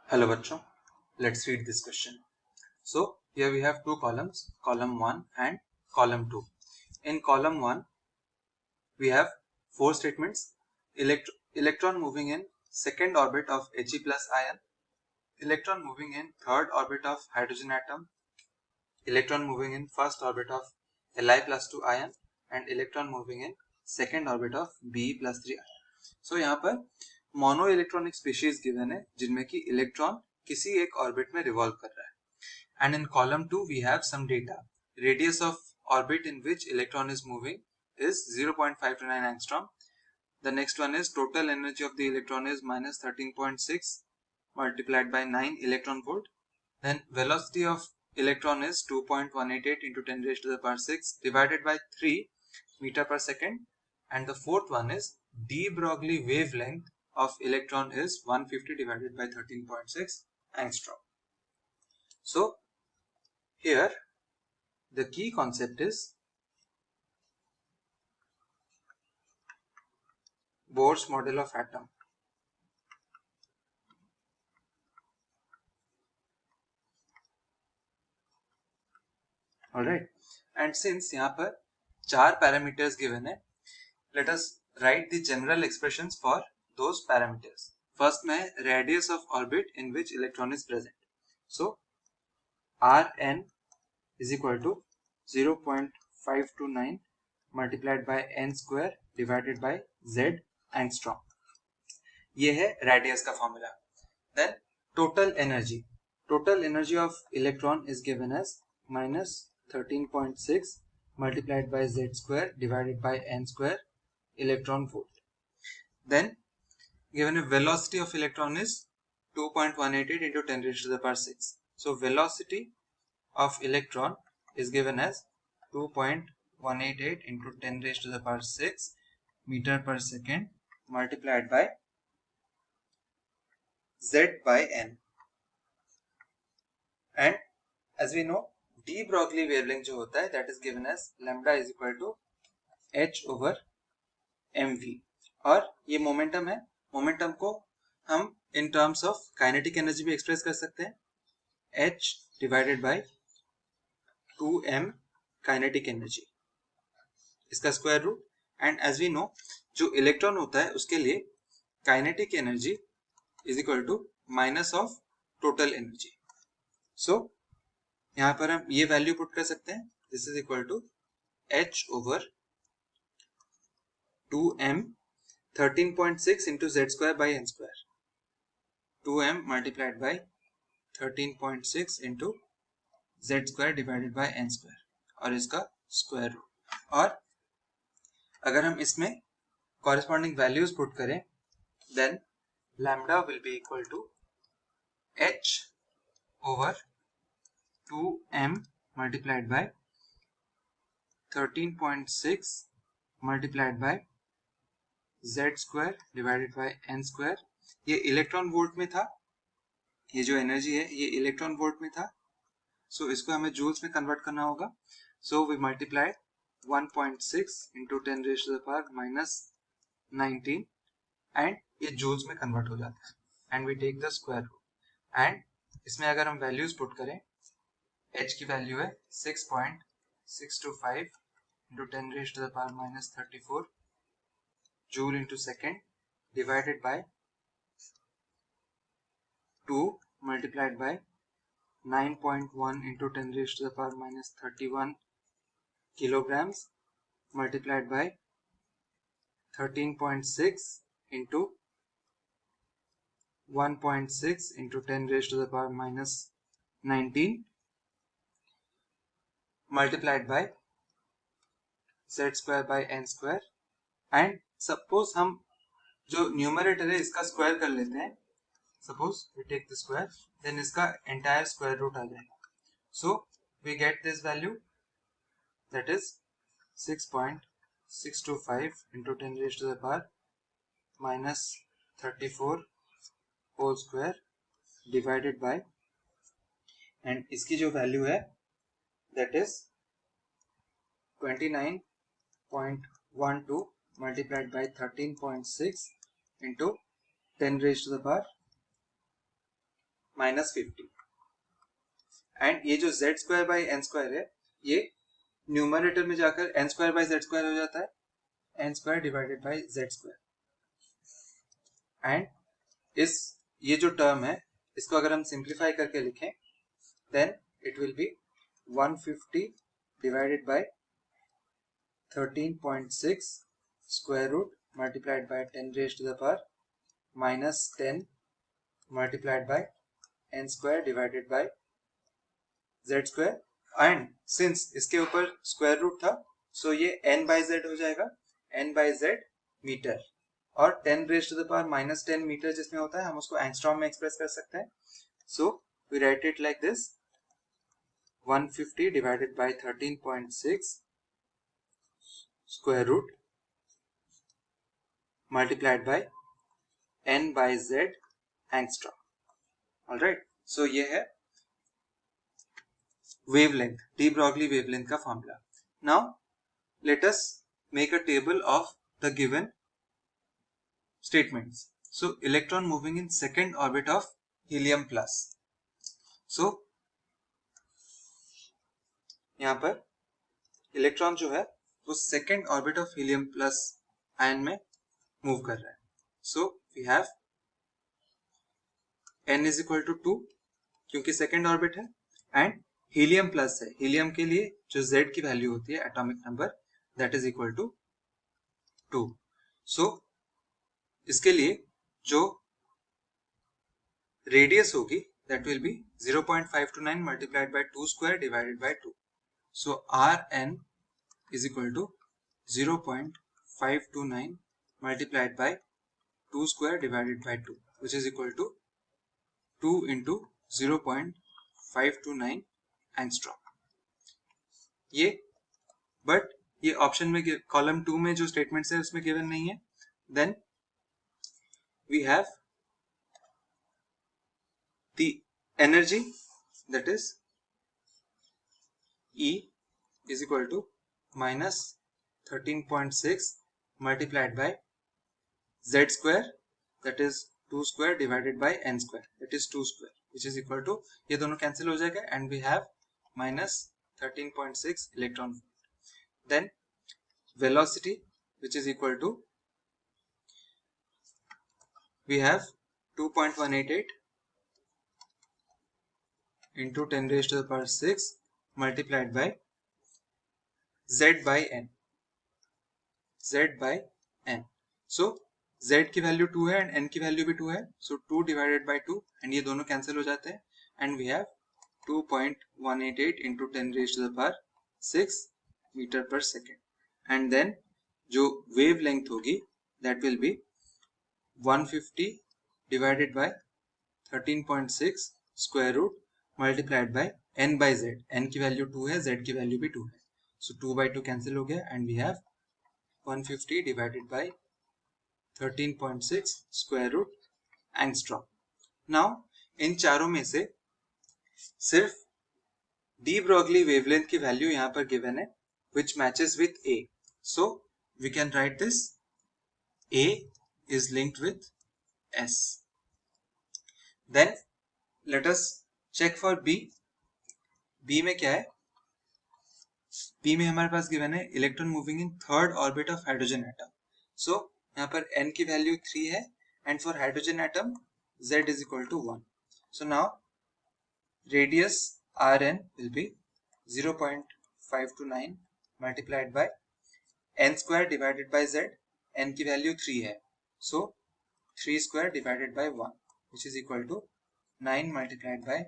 Hello bachcho, let's read this question. So here we have two columns, column 1 and column 2. In column 1 we have four statements: electron moving in second orbit of He plus ion, electron moving in third orbit of hydrogen atom, electron moving in first orbit of Li plus 2 ion and electron moving in second orbit of Be plus 3 ion. So यहाँ पर mono electronic species given है जिनमें कि electron किसी एक orbit में revolve कर रहा है. And in column 2 we have some data. Radius of orbit in which electron is moving is 0.529 angstrom. The next one is total energy of the electron is minus 13.6 multiplied by 9 electron volt. Then velocity of electron is 2.188 into 10 raised to the power 6 divided by 3 meter per second. And the fourth one is de Broglie wavelength of electron is 150 divided by 13.6 angstrom. So here the key concept is Bohr's model of atom. Alright, and since यहाँ पर चार parameters given है, let us write the general expressions for those parameters. First में है radius of orbit in which electron is present. So Rn is equal to 0.529 multiplied by n square divided by z angstrom. ये है radius का formula. Then total energy of electron is given as minus 13.6 multiplied by z square divided by n square electron volt. Then given a velocity of electron is 2.188 into 10 raised to the power 6. So velocity of electron is given as 2.188 into 10 raised to the power 6 meter per second multiplied by z by n. And as we know, de Broglie wavelength जो होता है that is given as lambda is equal to h over mv. और ये momentum है, momentum को हम in terms of kinetic energy भी express कर सकते हैं, h divided by 2m kinetic energy, इसका square root. And as we know जो इलेक्ट्रॉन होता है उसके लिए kinetic energy is equal to minus of total energy. So यहाँ पर हम ये वैल्यू पुट कर सकते हैं. This is equal to h over 2m 13.6 into z square by n square, 2m multiplied by 13.6 into z square divided by n square और इसका square root. और अगर हम इसमें corresponding values पुट करें then lambda will be equal to h over 2m multiplied by 13.6 multiplied by z square divided by n square. ये electron volt में था, ये जो एनर्जी है ये इलेक्ट्रॉन वोल्ट में था. सो इसको हमें जूल्स में कन्वर्ट करना होगा. So we multiply 1.6 into 10 raised to the power minus 19 and ये जूल्स में कन्वर्ट हो जाता है. And we take the square root. And इसमें अगर हम वैल्यूज पुट करें, h की वैल्यू है 6.625 into 10 raised to the power minus 34 joule into second divided by 2 multiplied by 9.1 into 10 raised to the power minus 31 kilograms multiplied by 13.6 into 1.6 into 10 raised to the power minus 19 multiplied by z square by n square. And suppose हम जो numerator है इसका square कर लेते हैं, suppose we take the square, then इसका entire square root आ जाएगा. So we get this value that is 6.625 into 10 raised to the power minus 34 whole square divided by, and इसकी जो वैल्यू है that is 29.12 multiplied by 13.6 into 10 raised to the power -50 and ये जो z square by n square है ये numerator में जाकर n square by z square हो जाता है, n square divided by z square. And ये जो टर्म है इसको अगर हम सिंप्लीफाई करके लिखें then it will be 150 divided by 13.6 square root multiplied by 10 raised to the power -10 multiplied by n square divided by z square. And since इसके ऊपर स्क्वायर रूट था सो ये n बाई z हो जाएगा, n बाई z मीटर, और 10 raised to the power -10 metre जिसमें होता है हम उसको एंगस्ट्रॉम में एक्सप्रेस कर सकते हैं। So we write it like this 150 divided by 13.6 square root multiplied by n by z angstrom. Alright, so ये है wavelength, de Broglie wavelength का formula. Now let us make a table of the given statements. So electron moving in second orbit of helium plus. So यहाँ पर electron जो है वो second orbit of helium plus ion में move कर रहा है। So we have n is equal to 2 क्योंकि सेकेंड ऑर्बिट है, एंड हीलियम प्लस है, हीलियम के लिए जो z की वैल्यू होती है atomic number that is equal to 2। So इसके लिए जो रेडियस होगी that will be 0.529 multiplied by 2 square divided by 2। So Rn is equal to 0.529 multiplied by 2 square divided by 2 which is equal to 2 into 0.529 angstrom। ये but ये option में column 2 में जो statements है उसमें गिवन नहीं है। Then we have the energy that is E is equal to minus 13.6 multiplied by z square that is 2 square divided by n square that is 2 square which is equal to, ये दोनों cancel हो जाएगा and we have minus 13.6 electron volt. Then velocity which is equal to, we have 2.188 into 10 raised to the power 6 multiplied by z by n, z by n. So z की value 2 है and n की value भी 2 है, सो 2 divided by 2 and ये दोनों cancel हो जाते हैं and we have 2.188 into 10 raised to the power 6 metre पर सेकेंड। एंड देन जो वेव लेंथ होगी that will be 150 divided by 13.6 square root multiplied by n by z, n की value 2 है, z की वैल्यू भी 2 है, सो 2 by 2 कैंसिल हो गया and we have 150 divided by 13.6 square root angstrom. Now इन चारों में से सिर्फ डी ब्रॉगली वेवलेंथ की वैल्यू यहाँ पर गिवन है which matches with A, so we can write this A is linked with S. Then let us check for B. B में क्या है? B में हमारे पास गिवन है electron moving in third orbit of hydrogen atom. So यहाँ पर n की वैल्यू 3 है and for hydrogen atom z is equal to 1. So now radius Rn will be 0.529 multiplied by n square divided by z, n की value 3 है, so 3 square divided by 1 which is equal to 9 multiplied by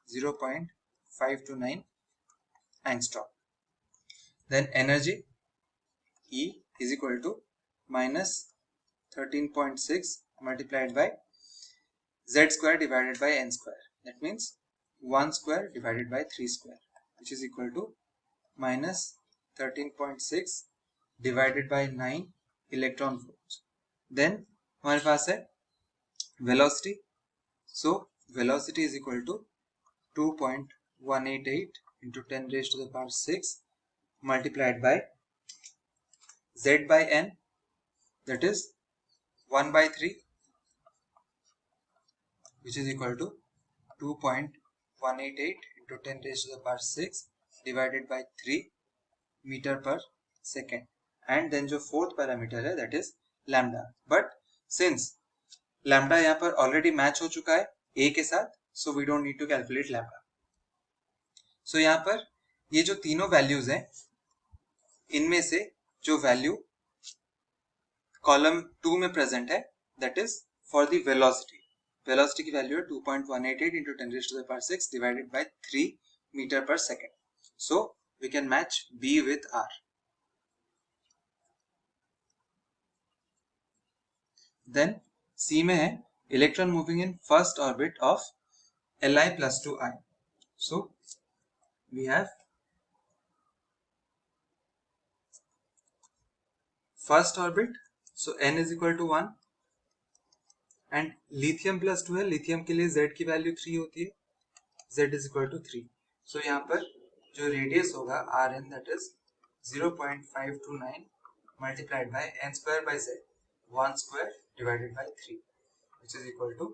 0.529 angstrom. Then energy E is equal to minus 13.6 multiplied by z square divided by n square, that means 1 square divided by 3 square which is equal to minus 13.6 divided by 9 electron volts. Then हमारे पास है velocity, so velocity is equal to 2.188 into 10 raised to the power 6 multiplied by z by n that is 1 by 3 which is equal to 2.188 into 10 raised to the power 6 divided by 3 metre पर second and then जो fourth parameter है that is lambda. But since lambda यहाँ पर already match हो चुका है ए के साथ, so we don't need to calculate lambda. सो यहाँ पर ये जो तीनों वैल्यूज हैं इनमें से जो वैल्यू कॉलम 2 में प्रेजेंट है that is for the velocity. Velocity की वैल्यू है 2.188 into 10 raised to the power 6 divided by 3 meter per second. So we can match B with R. Then C में है electron moving in first orbit of Li plus 2I. So we have first orbit, so n is equal to 1 and lithium plus 2 है, lithium के लिए z की value 3 होती है, z is equal to 3. so यहाँ पर जो रेडियस होगा Rn that is 0.529 multiplied by n square by z 1 square divided by 3 which is equal to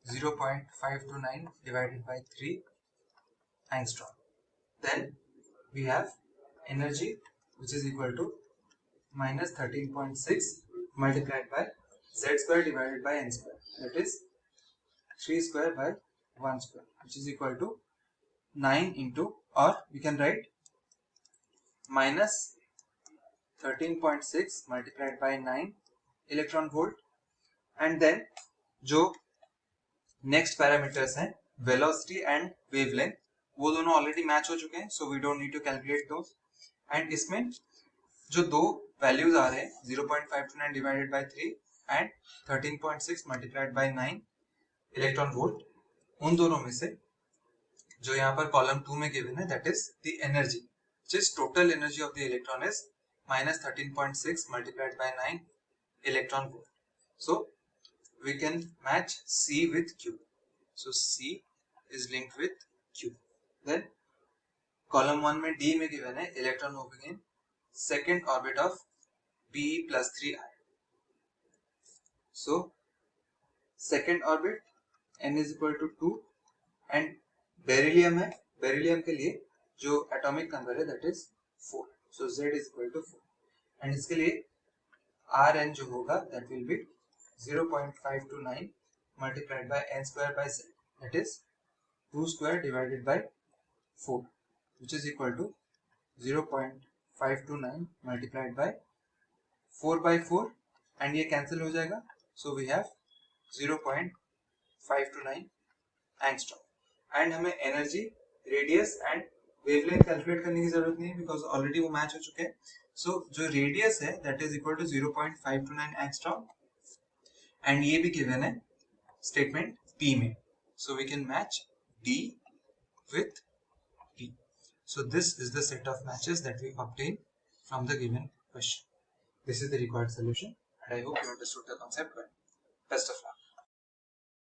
0.529 divided by 3 angstrom. Then we have energy which is equal to minus 13.6 multiplied by z square divided by n square that is 3 square by 1 square which is equal to 9 into, or we can write minus 13.6 multiplied by 9 electron volt. and then जो next parameters हैं velocity and wavelength वो दोनों already match हो चुके हैं, so we don't need to calculate those. And इसमें जो दो वैल्यूज आ रहे हैं 0.529 divided by 3 and 13.6 multiplied by 9 electron volt, उन दोनों में से जो यहाँ पर कॉलम 2 में गिवन है that is the energy which is total energy of the electron is minus 13.6 multiplied by 9 electron volt. So we can match C with Q. So C is linked with Q. Then column 1 में D में given है electron moving in second orbit of Be plus 3I. So second orbit n is equal to 2 and beryllium है, beryllium के लिए जो atomic number है that is 4. So Z is equal to 4 and इसके लिए Rn जो होगा that will be 0.529 multiplied by n square by Z that is 2 square divided by 4 which is equal to 0.529 multiplied by 4 by 4 and ये cancel हो जाएगा, so we have 0.529 angstrom. and हमें energy, radius and wavelength calculate करने की जरूरत नहीं है because already वो मैच हो चुके हैं. सो जो रेडियस है that is equal to 0.529 angstrom and ये भी गिवन है स्टेटमेंट P में. So we can match D with P. So this is the set of matches that we obtain from the given question. This is the required solution and I hope you understood the concept well. Best of luck.